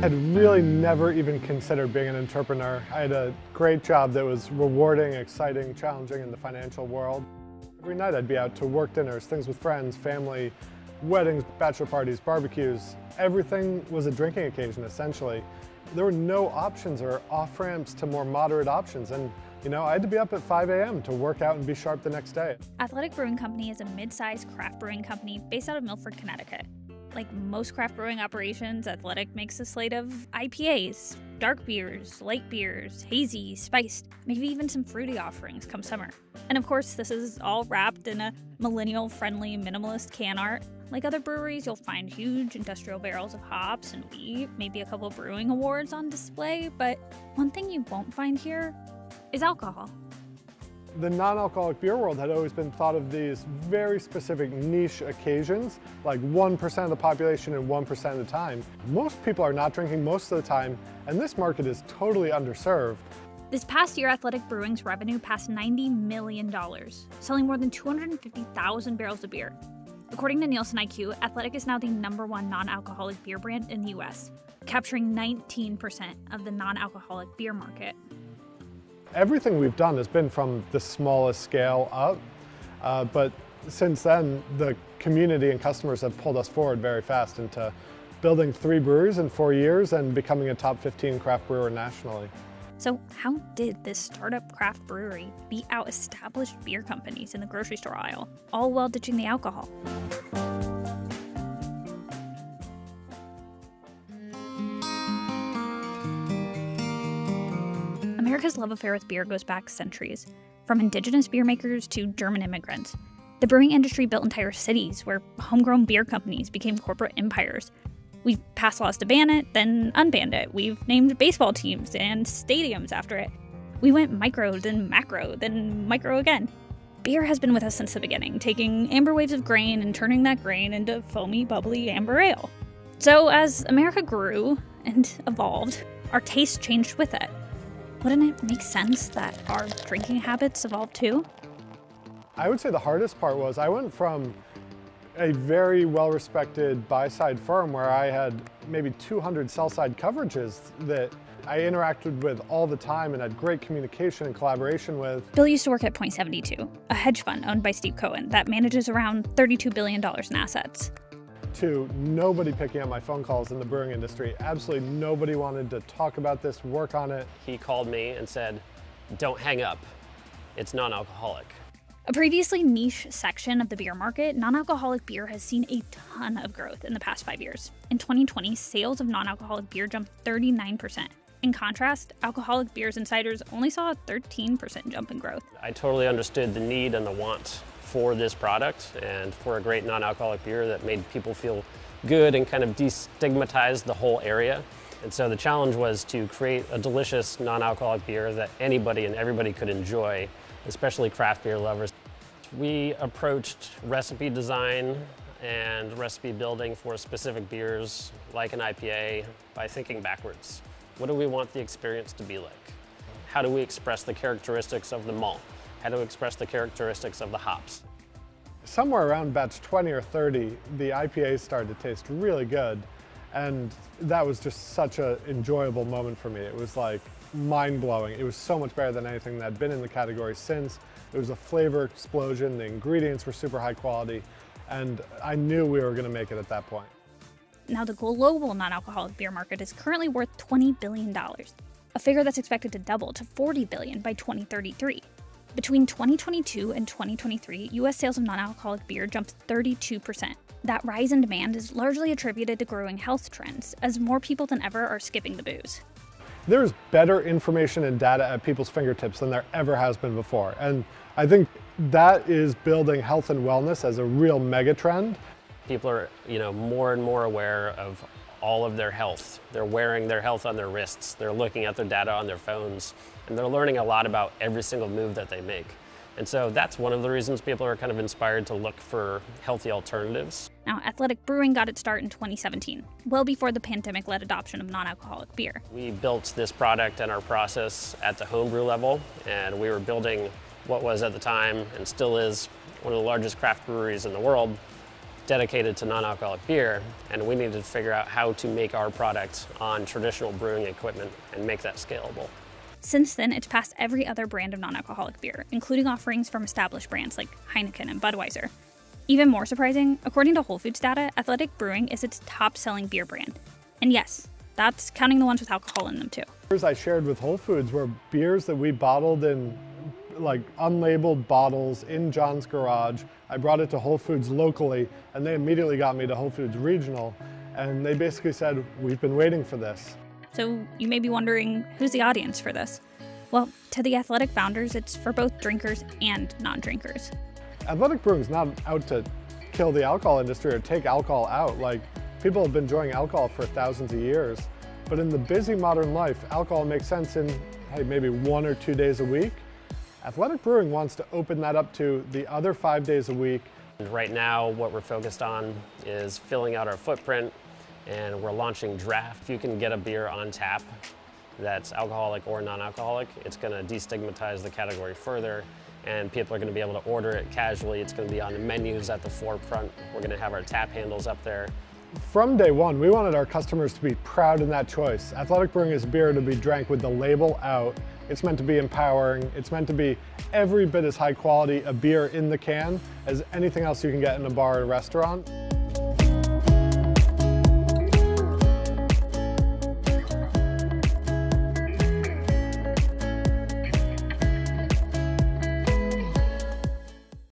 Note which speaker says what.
Speaker 1: had really never even considered being an entrepreneur. I had a great job that was rewarding, exciting, challenging in the financial world. Every night I'd be out to work dinners, things with friends, family, weddings, bachelor parties, barbecues. Everything was a drinking occasion, essentially. There were no options or off-ramps to more moderate options, and I had to be up at 5 a.m. to work out and be sharp the next day.
Speaker 2: Athletic Brewing Company is a mid-sized craft brewing company based out of Milford, Connecticut. Like most craft brewing operations, Athletic makes a slate of IPAs, dark beers, light beers, hazy, spiced, maybe even some fruity offerings come summer. And of course, this is all wrapped in a millennial-friendly minimalist can art. Like other breweries, you'll find huge industrial barrels of hops and wheat, maybe a couple brewing awards on display, but one thing you won't find here is alcohol.
Speaker 1: The non-alcoholic beer world had always been thought of these very specific niche occasions, like 1% of the population and 1% of the time. Most people are not drinking most of the time, and this market is totally underserved.
Speaker 2: This past year, Athletic Brewing's revenue passed $90 million, selling more than 250,000 barrels of beer. According to Nielsen IQ, Athletic is now the #1 non-alcoholic beer brand in the US, capturing 19% of the non-alcoholic beer market.
Speaker 1: Everything we've done has been from the smallest scale up, but since then, the community and customers have pulled us forward very fast into building 3 breweries in 4 years and becoming a top 15 craft brewer nationally.
Speaker 2: So how did this startup craft brewery beat out established beer companies in the grocery store aisle, all while ditching the alcohol? America's love affair with beer goes back centuries, from indigenous beer makers to German immigrants. The brewing industry built entire cities where homegrown beer companies became corporate empires. We've passed laws to ban it, then unbanned it. We've named baseball teams and stadiums after it. We went micro, then macro, then micro again. Beer has been with us since the beginning, taking amber waves of grain and turning that grain into foamy, bubbly amber ale. So as America grew and evolved, our tastes changed with it. Wouldn't it make sense that our drinking habits evolved too?
Speaker 1: I would say the hardest part was I went from a very well-respected buy-side firm where I had maybe 200 sell-side coverages that I interacted with all the time and had great communication and collaboration with.
Speaker 2: Bill used to work at Point72, a hedge fund owned by Steve Cohen that manages around $32 billion in assets.
Speaker 1: To nobody picking up my phone calls in the brewing industry. Absolutely nobody wanted to talk about this, work on it.
Speaker 3: He called me and said, "Don't hang up, it's non-alcoholic."
Speaker 2: A previously niche section of the beer market, non-alcoholic beer has seen a ton of growth in the past 5 years. In 2020, sales of non-alcoholic beer jumped 39%. In contrast, alcoholic beers and ciders only saw a 13% jump in growth.
Speaker 3: I totally understood the need and the want for this product and for a great non-alcoholic beer that made people feel good and kind of destigmatized the whole area. And so the challenge was to create a delicious non-alcoholic beer that anybody and everybody could enjoy, especially craft beer lovers. We approached recipe design and recipe building for specific beers like an IPA by thinking backwards. What do we want the experience to be like? How do we express the characteristics of the malt? How do we express the characteristics of the hops?
Speaker 1: Somewhere around batch 20 or 30, the IPAs started to taste really good. And that was just such an enjoyable moment for me. It was like mind-blowing. It was so much better than anything that had been in the category since. It was a flavor explosion. The ingredients were super high quality. And I knew we were going to make it at that point.
Speaker 2: Now, the global non-alcoholic beer market is currently worth $20 billion, a figure that's expected to double to $40 billion by 2033. Between 2022 and 2023, U.S. sales of non-alcoholic beer jumped 32%. That rise in demand is largely attributed to growing health trends, as more people than ever are skipping the booze.
Speaker 1: There's better information and data at people's fingertips than there ever has been before. And I think that is building health and wellness as a real mega trend.
Speaker 3: People are, more and more aware of all of their health. They're wearing their health on their wrists. They're looking at their data on their phones, and they're learning a lot about every single move that they make. And so that's one of the reasons people are kind of inspired to look for healthy alternatives.
Speaker 2: Now, Athletic Brewing got its start in 2017, well before the pandemic-led adoption of non-alcoholic beer.
Speaker 3: We built this product and our process at the homebrew level, and we were building what was at the time, and still is, one of the largest craft breweries in the world. dedicated to non-alcoholic beer, and we needed to figure out how to make our product on traditional brewing equipment and make that scalable.
Speaker 2: Since then, it's passed every other brand of non-alcoholic beer, including offerings from established brands like Heineken and Budweiser. Even more surprising, according to Whole Foods data, Athletic Brewing is its top-selling beer brand. And yes, that's counting the ones with alcohol in them too.
Speaker 1: Beers I shared with Whole Foods were beers that we bottled in like unlabeled bottles in John's garage. I brought it to Whole Foods locally, and they immediately got me to Whole Foods regional, and they basically said, we've been waiting for this.
Speaker 2: So you may be wondering, who's the audience for this? Well, to the Athletic founders, it's for both drinkers and non-drinkers.
Speaker 1: Athletic Brewing's not out to kill the alcohol industry or take alcohol out. Like, people have been enjoying alcohol for thousands of years, but in the busy modern life, alcohol makes sense in, hey, maybe 1 or 2 days a week. Athletic Brewing wants to open that up to the other 5 days a week.
Speaker 3: Right now, what we're focused on is filling out our footprint, and we're launching draft. You can get a beer on tap that's alcoholic or non-alcoholic. It's going to destigmatize the category further, and people are going to be able to order it casually. It's going to be on the menus at the forefront. We're going to have our tap handles up there.
Speaker 1: From day one, we wanted our customers to be proud in that choice. Athletic Brewing is beer to be drank with the label out. It's meant to be empowering. It's meant to be every bit as high quality a beer in the can as anything else you can get in a bar or restaurant.